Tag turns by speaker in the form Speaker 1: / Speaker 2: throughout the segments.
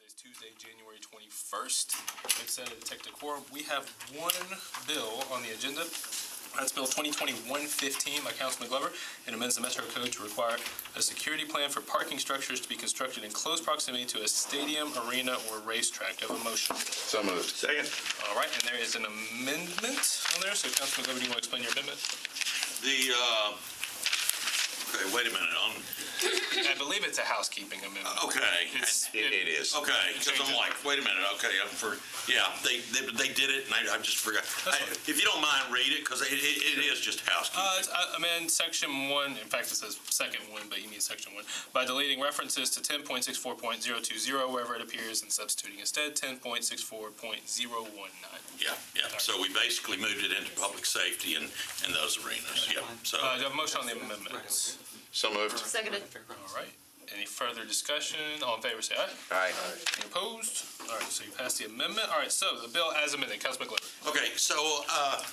Speaker 1: Today's Tuesday, January 21st. Like I said, at the technical quorum, we have one bill on the agenda. That's Bill 2020-115 by Councilman Glover. It amends the Metro Code to require a security plan for parking structures to be constructed in close proximity to a stadium, arena, or racetrack. Do you have a motion?
Speaker 2: So moved.
Speaker 3: Second.
Speaker 1: All right, and there is an amendment on there. So, Councilman Glover, do you want to explain your amendment?
Speaker 3: Okay, wait a minute.
Speaker 1: I believe it's a housekeeping amendment.
Speaker 3: Okay.
Speaker 2: It is.
Speaker 3: Okay, because I'm like, wait a minute. Okay, they did it, and I just forgot. If you don't mind, read it, because it is just housekeeping.
Speaker 1: Amend section 1, in fact it says second 1, but you need section 1, by deleting references to 10.64.020 wherever it appears and substituting instead 10.64.019.
Speaker 3: Yeah. So we basically moved it into public safety in those arenas. Yeah. So
Speaker 1: Do you have a motion on the amendments?
Speaker 2: So moved.
Speaker 4: Seconded.
Speaker 1: All right. Any further discussion? All in favor, say aye.
Speaker 2: Aye.
Speaker 1: Any opposed? All right, so you passed the amendment. All right, so the bill as amended. Councilman Glover.
Speaker 3: okay, so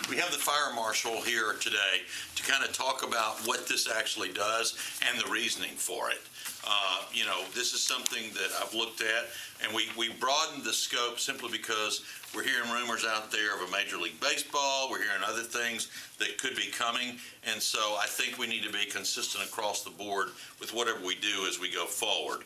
Speaker 3: we have the fire marshal here today to kind of talk about what this actually does and the reasoning for it. This is something that I've looked at, and we broadened the scope simply because we're hearing rumors out there of a Major League Baseball. We're hearing other things that could be coming, and so I think we need to be consistent across the board with whatever we do as we go forward.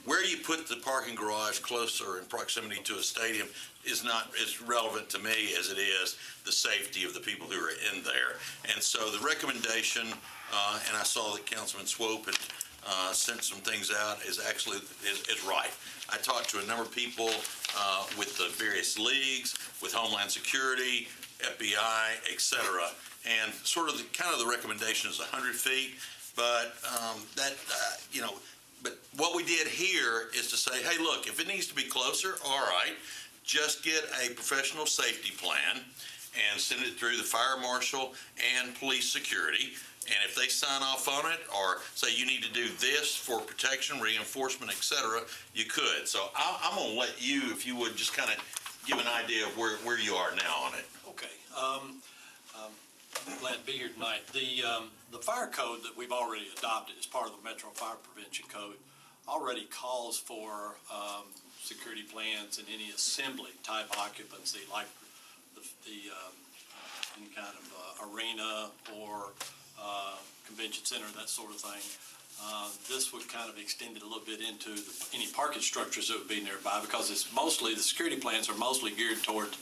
Speaker 3: Where you put the parking garage closer in proximity to a stadium is not as relevant to me as it is the safety of the people who are in there. And so the recommendation, and I saw that Councilman Swope had sent some things out, is right. I talked to a number of people with the various leagues, with Homeland Security, FBI, etc., and sort of the recommendation is 100 feet, but but what we did here is to say, hey, look, if it needs to be closer, all right, just get a professional safety plan and send it through the fire marshal and police security. And if they sign off on it or say you need to do this for protection, reinforcement, et cetera, you could. So I'm going to let you, if you would, just kind of give an idea of where you are now on it.
Speaker 5: Okay. I'm glad to be here tonight. The fire code that we've already adopted as part of the Metro Fire Prevention Code already calls for security plans in any assembly type occupancy, like any kind of arena or convention center, that sort of thing. This would kind of extend it a little bit into any parking structures that would be nearby, because it's mostly, the security plans are mostly geared toward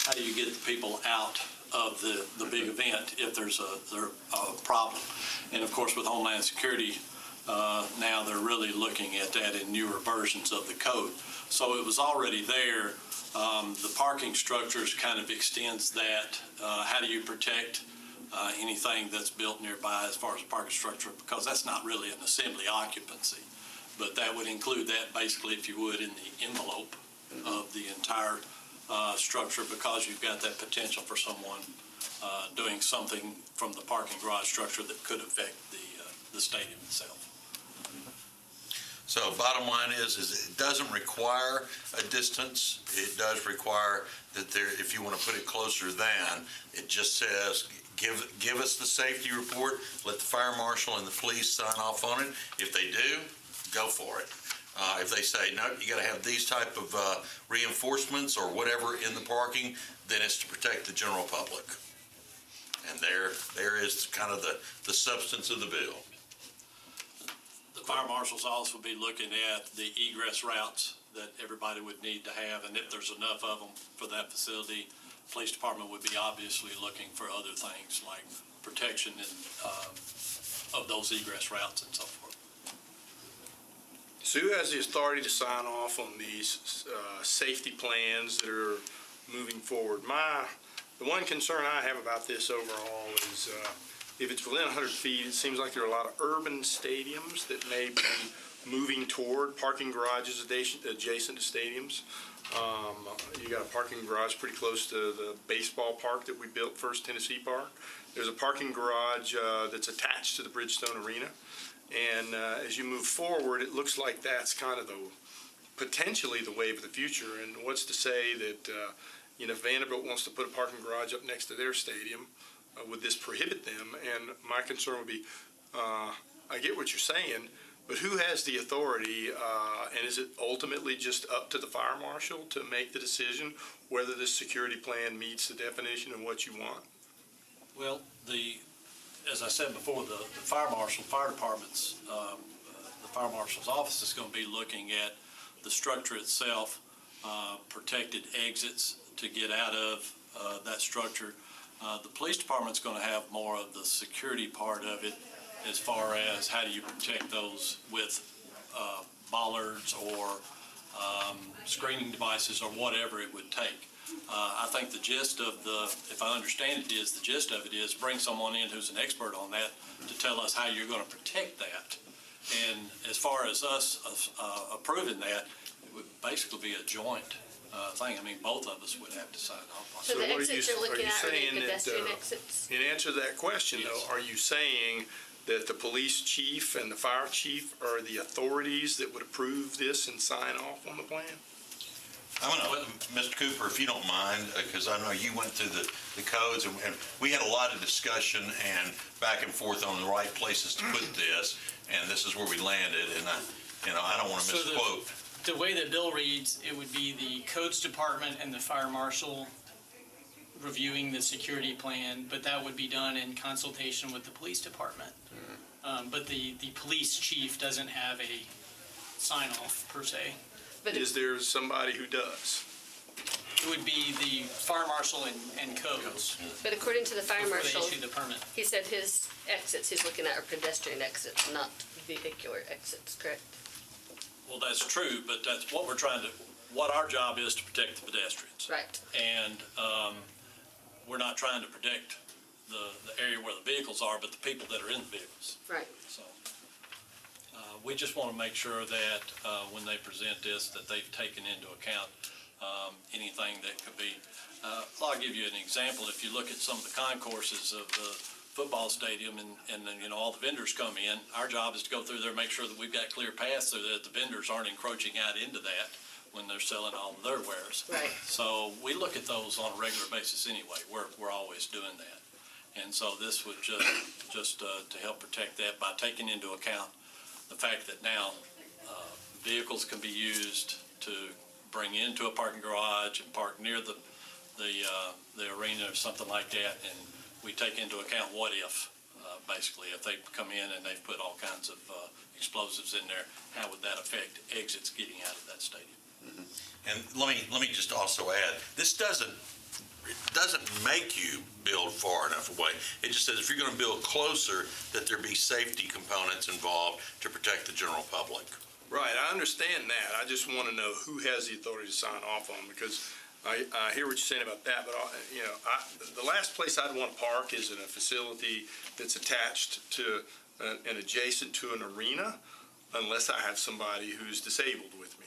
Speaker 5: how do you get the people out of the big event if there's a problem. And of course with Homeland Security, now they're really looking at that in newer versions of the code. So it was already there. The parking structures kind of extends that. How do you protect anything that's built nearby as far as parking structure, because that's not really an assembly occupancy. But that would include that basically, if you would, in the envelope of the entire structure, because you've got that potential for someone doing something from the parking garage structure that could affect the stadium itself.
Speaker 3: So bottom line is it doesn't require a distance. It does require that there, if you want to put it closer than, it just says give us the safety report, let the fire marshal and the police sign off on it. If they do, go for it. If they say, no, you got to have these type of reinforcements or whatever in the parking, then it's to protect the general public. And there is kind of the substance of the bill.
Speaker 5: The fire marshals also be looking at the egress routes that everybody would need to have, and if there's enough of them for that facility, police department would be obviously looking for other things like protection and, of those egress routes and so forth.
Speaker 6: So who has the authority to sign off on these safety plans that are moving forward? The one concern I have about this overall is if it's within 100 feet, it seems like there are a lot of urban stadiums that may be moving toward parking garages adjacent to stadiums. You got a parking garage pretty close to the baseball park that we built, First Tennessee Park. There's a parking garage that's attached to the Bridgestone Arena. And as you move forward, it looks like that's kind of potentially the wave of the future. And what's to say that Vanderbilt wants to put a parking garage up next to their stadium? Would this prohibit them? And my concern would be, I get what you're saying, But who has the authority, and is it ultimately just up to the fire marshal to make the decision whether this security plan meets the definition of what you want?
Speaker 5: Well, as I said before, the fire department's, the fire marshal's office is going to be looking at the structure itself, protected exits to get out of that structure. The police department's going to have more of the security part of it, as far as how do you protect those with bollards or screening devices or whatever it would take. I think the gist of if I understand it the gist of it is bring someone in who's an expert on that to tell us how you're going to protect that. And as far as us approving that, it would basically be a joint thing. I mean, both of us would have to sign off on it.
Speaker 2: So the
Speaker 6: what are
Speaker 2: exits
Speaker 6: you-
Speaker 2: you're looking
Speaker 6: are you
Speaker 2: at are
Speaker 6: saying
Speaker 2: the
Speaker 6: that,
Speaker 2: pedestrian exits?
Speaker 6: In answer to that question,
Speaker 5: Yes.
Speaker 6: though, are you saying that the police chief and the fire chief are the authorities that would approve this and sign off on the plan?
Speaker 3: I'm gonna, Mr. Cooper, if you don't mind, because I know you went through the codes, and we had a lot of discussion and back and forth on the right places to put this, and this is where we landed, and I don't want to
Speaker 4: So the-
Speaker 3: misquote.
Speaker 4: The way the bill reads, it would be the codes department and the fire marshal reviewing the security plan, but that would be done in consultation with the police department. But the police chief doesn't have a sign-off per se.
Speaker 2: But
Speaker 6: Is there somebody who does?
Speaker 4: It would be the fire marshal and codes
Speaker 2: But according to the fire
Speaker 4: before they
Speaker 2: marshal,
Speaker 4: issue the permit.
Speaker 2: he said his exits he's looking at are pedestrian exits, not vehicular exits, correct?
Speaker 5: Well, that's true, but that's what what our job is to protect the pedestrians.
Speaker 2: Right.
Speaker 5: And we're not trying to protect the area where the vehicles are, but the people that are in the vehicles.
Speaker 2: Right.
Speaker 5: So we just want to make sure that when they present this, that they've taken into account anything that could be. I'll give you an example. If you look at some of the concourses of the football stadium and then, all the vendors come in, our job is to go through there and make sure that we've got clear paths so that the vendors aren't encroaching out into that when they're selling all of their wares.
Speaker 2: Right.
Speaker 5: So we look at those on a regular basis anyway. We're always doing that. And so this would just to help protect that by taking into account the fact that now vehicles can be used to bring into a parking garage and park near the arena or something like that. And we take into account what if, basically, if they come in and they've put all kinds of explosives in there, how would that affect exits getting out of that stadium?
Speaker 3: And let me just also add, this doesn't make you build far enough away. It just says if you're going to build closer, that there be safety components involved to protect the general public.
Speaker 6: Right, I understand that. I just want to know who has the authority to sign off on, because I hear what you're saying about that, but, the last place I'd want to park is in a facility that's attached to and adjacent to an arena, unless I have somebody who's disabled with me.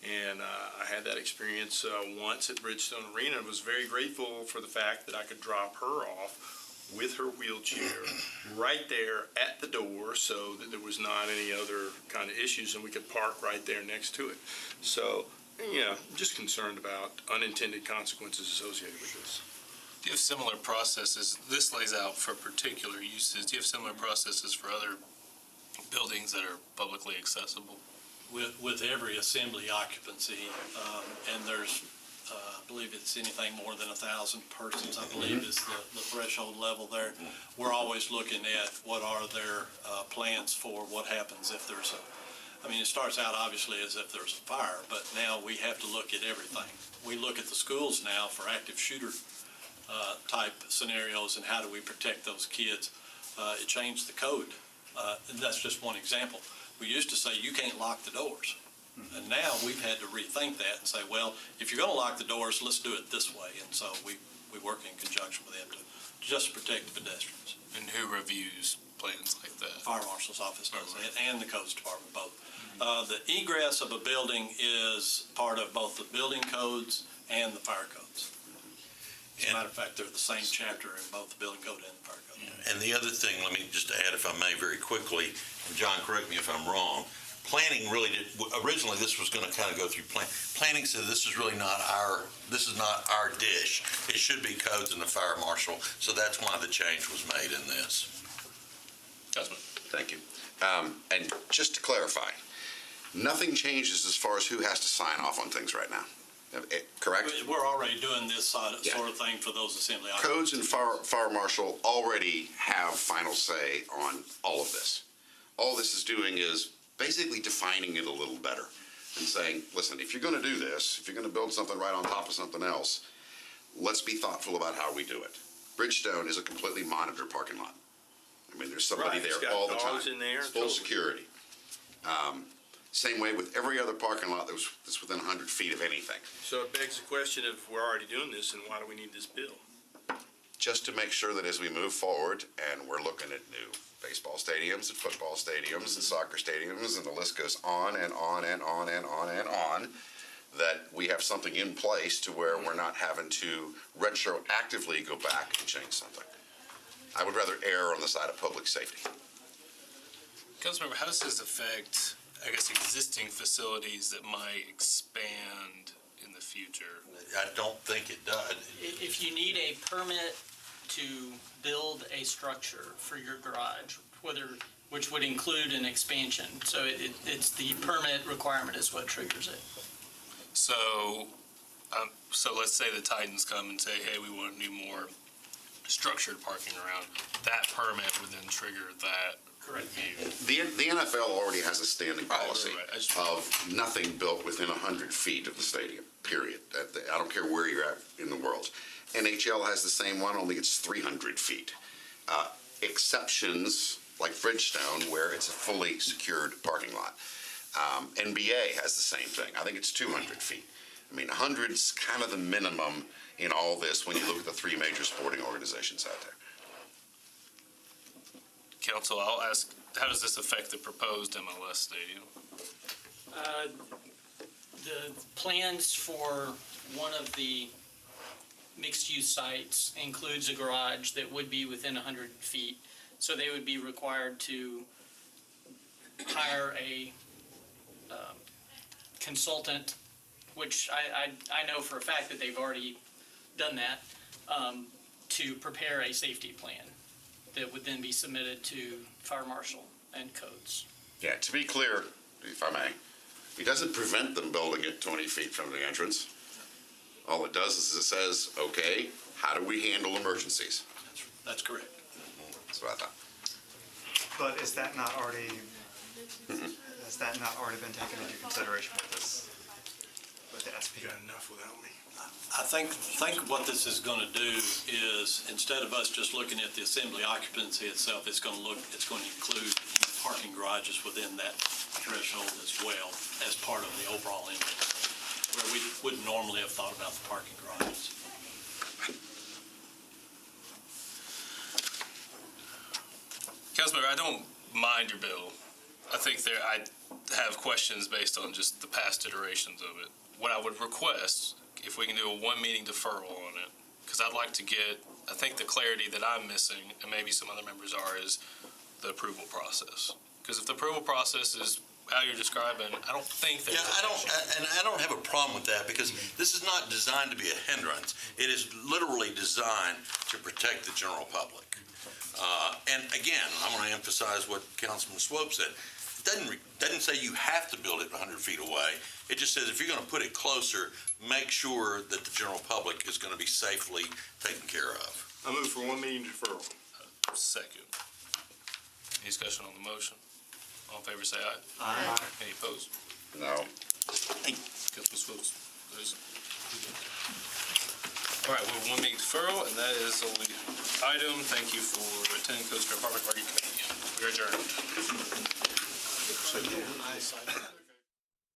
Speaker 6: And I had that experience once at Bridgestone Arena, and was very grateful for the fact that I could drop her off with her wheelchair right there at the door, so that there was not any other kind of issues, and we could park right there next to it. So, I'm just concerned about unintended consequences associated with this.
Speaker 1: Do you have similar processes? This lays out for particular uses. Do you have similar processes for other buildings that are publicly accessible?
Speaker 5: With every assembly occupancy, and there's, I believe it's anything more than 1,000 persons, I believe is the threshold level there. We're always looking at what are their plans for what happens if there's it starts out obviously as if there's a fire, but now we have to look at everything. We look at the schools now for active shooter type scenarios and how do we protect those kids. It changed the code, and that's just one example. We used to say you can't lock the doors. And now we've had to rethink that and say, well, if you're going to lock the doors, let's do it this way. And so we work in conjunction with them to just protect the pedestrians.
Speaker 1: And who reviews plans like that?
Speaker 5: Fire marshal's office does it, and the codes department both. The egress of a building is part of both the building codes and the fire codes. As a matter of fact, they're the same chapter in both the building code and the fire code.
Speaker 3: And the other thing, let me just add, if I may, very quickly, and John, correct me if I'm wrong, planning really did, originally this was going to kind of go through planning said this is really not our dish. It should be codes and the fire marshal, so that's why the change was made in this.
Speaker 1: That's what.
Speaker 6: Thank you.
Speaker 7: And just to clarify, nothing changes as far as who has to sign off on things right now. Correct?
Speaker 5: We're already doing this sort of thing for those assembly items.
Speaker 7: Codes and fire marshal already have final say on all of this. All this is doing is basically defining it a little better and saying, listen, if you're going to do this, if you're going to build something right on top of something else, let's be thoughtful about how we do it. Bridgestone is a completely monitored parking lot. I mean, there's somebody
Speaker 6: Right, it's
Speaker 7: there
Speaker 6: got
Speaker 7: all the time.
Speaker 6: dogs in there,
Speaker 7: It's full
Speaker 6: totally.
Speaker 7: security. Same way with every other parking lot that's within 100 feet of anything.
Speaker 6: So it begs the question, if we're already doing this, then why do we need this bill?
Speaker 7: Just to make sure that as we move forward and we're looking at new baseball stadiums and football stadiums and soccer stadiums, and the list goes on and on and on and on and on, that we have something in place to where we're not having to retroactively go back and change something. I would rather err on the side of public safety.
Speaker 1: Councilmember, how does this affect, I guess, existing facilities that might expand in the future?
Speaker 3: I don't think it does.
Speaker 4: If you need a permit to build a structure for your garage, which would include an expansion, so it's the permit requirement is what triggers it.
Speaker 1: So let's say the Titans come and say, hey, we want to do more structured parking around. That permit would then trigger that review.
Speaker 7: The NFL already has a standing policy
Speaker 1: Right.
Speaker 7: of nothing built within 100 feet of the stadium, period. I don't care where you're at in the world. NHL has the same one, only it's 300 feet. Exceptions like Bridgestone, where it's a fully secured parking lot. NBA has the same thing. I think it's 200 feet. I mean, 100's kind of the minimum in all this when you look at the three major sporting organizations out there.
Speaker 1: Council, I'll ask, how does this affect the proposed MLS stadium?
Speaker 4: The plans for one of the mixed-use sites includes a garage that would be within 100 feet. So they would be required to hire a consultant, which I know for a fact that they've already done that, to prepare a safety plan that would then be submitted to fire marshal and codes.
Speaker 7: Yeah, to be clear, if I may, it doesn't prevent them building it 20 feet from the entrance. All it does is it says, okay, how do we handle emergencies?
Speaker 5: That's correct.
Speaker 7: That's what I thought.
Speaker 8: But is that not already, has that not already been taken into consideration with the SP?
Speaker 6: You got enough without me?
Speaker 5: I think what this is going to do is, instead of us just looking at the assembly occupancy itself, it's going to include parking garages within that threshold as well as part of the overall index, where we wouldn't normally have thought about the parking garages.
Speaker 1: Councilmember, I don't mind your bill. I think I have questions based on just the past iterations of it. What I would request, if we can do a one-meeting deferral on it, because I'd like to get, I think the clarity that I'm missing, and maybe some other members are, is the approval process. Because if the approval process is how you're describing, I don't think there's
Speaker 3: I don't have a problem with that, because this is not designed to be a hindrance. It is literally designed to protect the general public. And again, I'm going to emphasize what Councilman Swope said. It doesn't say you have to build it 100 feet away. It just says if you're going to put it closer, make sure that the general public is going to be safely taken care of.
Speaker 6: I move for one meeting deferral.
Speaker 1: Second. Any discussion on the motion? All in favor, say aye.
Speaker 8: Aye.
Speaker 1: Any opposed?
Speaker 7: No.
Speaker 1: Councilman Swope. All right, we have one meeting deferral, and that is the only item. Thank you for attending Coast Guard Department.